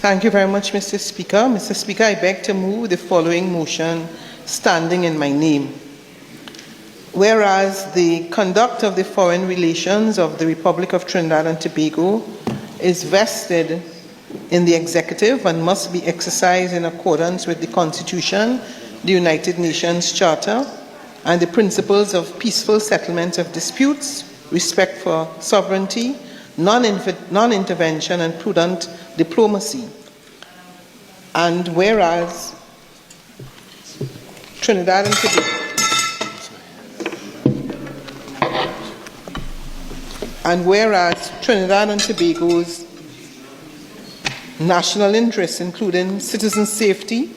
Thank you very much, Mr. Speaker. Mr. Speaker, I beg to move the following motion standing in my name. Whereas the conduct of the foreign relations of the Republic of Trinidad and Tobago is vested in the executive and must be exercised in accordance with the Constitution, the United Nations Charter, and the principles of peaceful settlement of disputes, respect for sovereignty, non-intervention, and prudent diplomacy. And whereas Trinidad and Tobago Tobago's national interests, including citizen safety,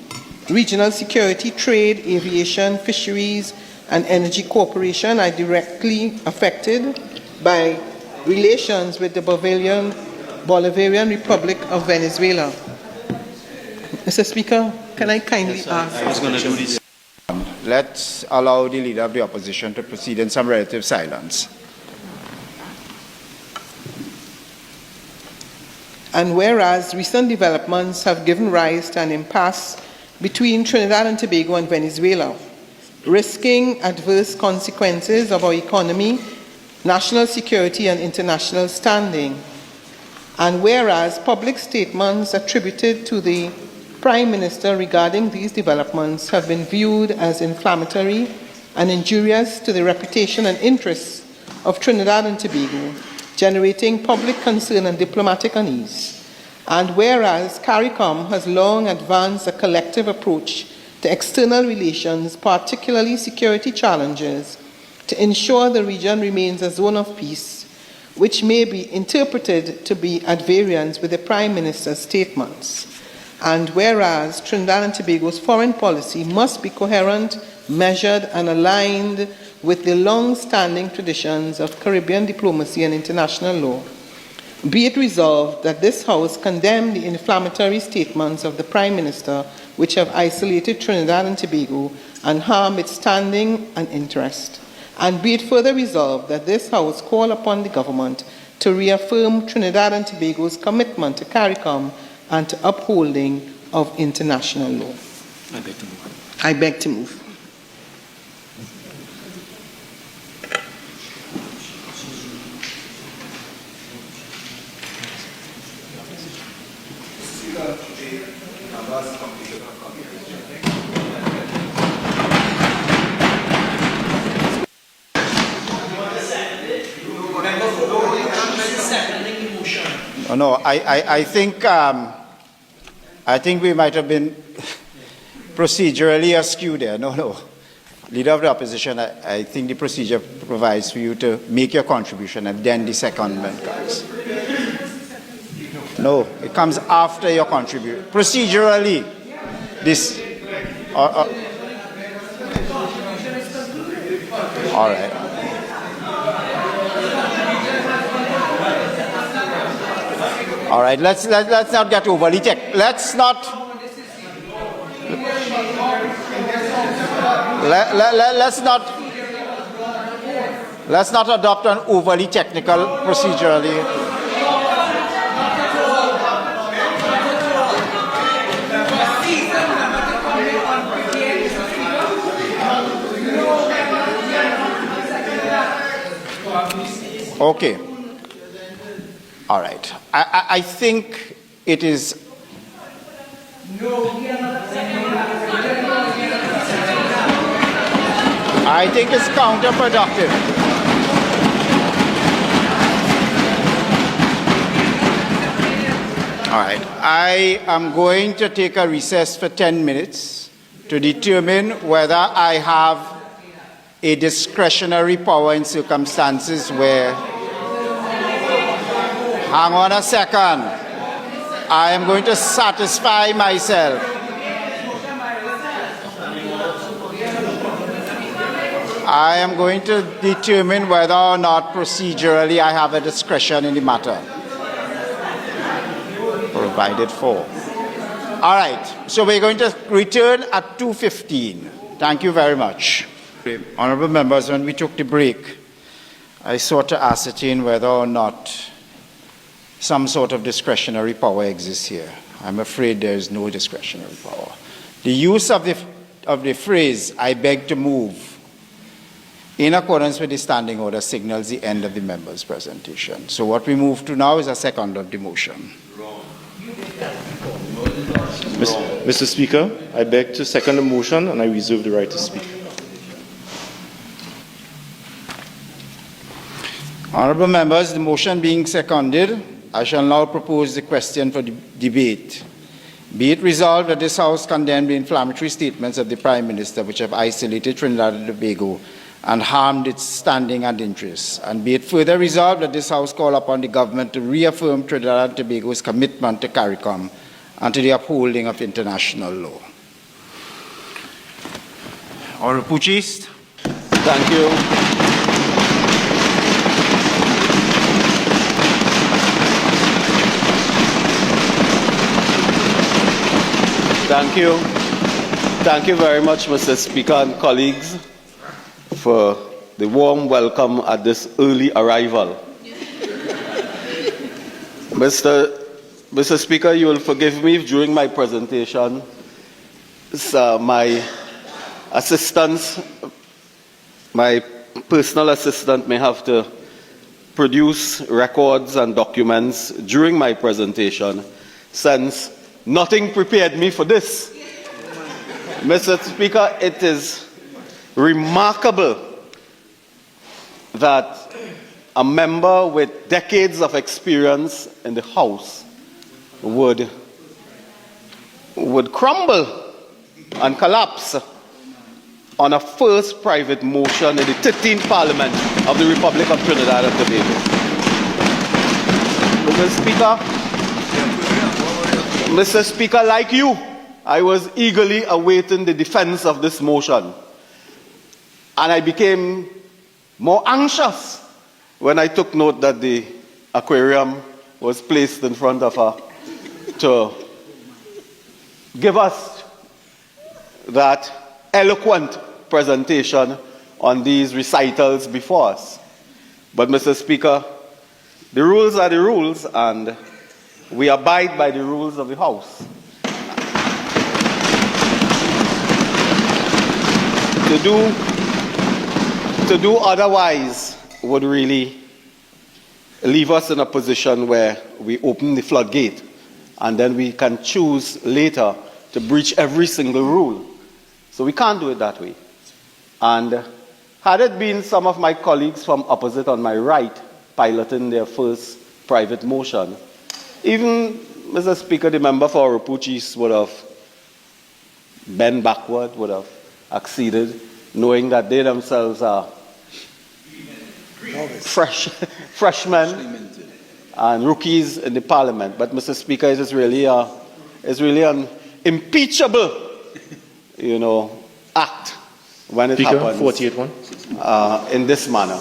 regional security, trade, aviation, fisheries, and energy cooperation, are directly affected by relations with the Bolivarian Republic of Venezuela. Mr. Speaker, can I kindly ask? I was going to do this. Let's allow the Leader of the Opposition to proceed in some relative silence. And whereas recent developments have given rise to an impasse between Trinidad and Tobago and Venezuela, risking adverse consequences of our economy, national security, and international standing. And whereas public statements attributed to the Prime Minister regarding these developments have been viewed as inflammatory and injurious to the reputation and interests of Trinidad and Tobago, generating public concern and diplomatic unease. And whereas Caricom has long advanced a collective approach to external relations, particularly security challenges, to ensure the region remains a zone of peace, which may be interpreted to be at variance with the Prime Minister's statements. And whereas Trinidad and Tobago's foreign policy must be coherent, measured, and aligned with the long-standing traditions of Caribbean diplomacy and international law, be it resolved that this House condemn the inflammatory statements of the Prime Minister which have isolated Trinidad and Tobago and harm its standing and interest. And be it further resolved that this House call upon the government to reaffirm Trinidad and Tobago's commitment to Caricom and to upholding of international law. I beg to move. No, I think we might have been procedurally askew there. No. Leader of the Opposition, I think the procedure provides for you to make your contribution and then the secondment comes. No, it comes after your contribution. Procedurally, this. All right. All right, let's not get overly technical. Let's not adopt an overly technical procedurally. Okay. All right. I think it is. I think it's counterproductive. All right. I am going to take a recess for 10 minutes to determine whether I have a discretionary power in circumstances where. Hang on a second. I am going to satisfy myself. I am going to determine whether or not procedurally I have a discretion in the matter. Provided for. All right. So we're going to return at 2:15. Thank you very much. Honorable members, when we took the break, I sought to ascertain whether or not some sort of discretionary power exists here. I'm afraid there is no discretionary power. The use of the phrase, I beg to move, in accordance with the standing order, signals the end of the member's presentation. So what we move to now is a second of the motion. Mr. Speaker, I beg to second the motion and I reserve the right to speak. Honourable members, the motion being seconded, I shall now propose the question for the debate. Be it resolved that this House condemn the inflammatory statements of the Prime Minister which have isolated Trinidad and Tobago and harmed its standing and interests. And be it further resolved that this House call upon the government to reaffirm Trinidad and Tobago's commitment to Caricom and to the upholding of international law. Honourable Puchis. Thank you. Thank you. Thank you very much, Mr. Speaker and colleagues, for the warm welcome at this early arrival. Mr. Speaker, you will forgive me if during my presentation, my assistants, my personal assistant may have to produce records and documents during my presentation, since nothing prepared me for this. Mr. Speaker, it is remarkable that a member with decades of experience in the House would crumble and collapse on a first private motion in the 13th Parliament of the Republic of Trinidad and Tobago. Mr. Speaker, like you, I was eagerly awaiting the defense of this motion. And I became more anxious when I took note that the aquarium was placed in front of her to give us that eloquent presentation on these recitals before us. But, Mr. Speaker, the rules are the rules, and we abide by the rules of the House. To do otherwise would really leave us in a position where we open the floodgate and then we can choose later to breach every single rule. So we can't do it that way. And had it been some of my colleagues from opposite on my right piloting their first private motion, even, Mr. Speaker, the member for Rapuchis would have bent backward, would have acceded, knowing that they themselves are freshmen and rookies in the Parliament. But, Mr. Speaker, it is really an impeachable, act when it Speaker, happens 48-1. in this manner.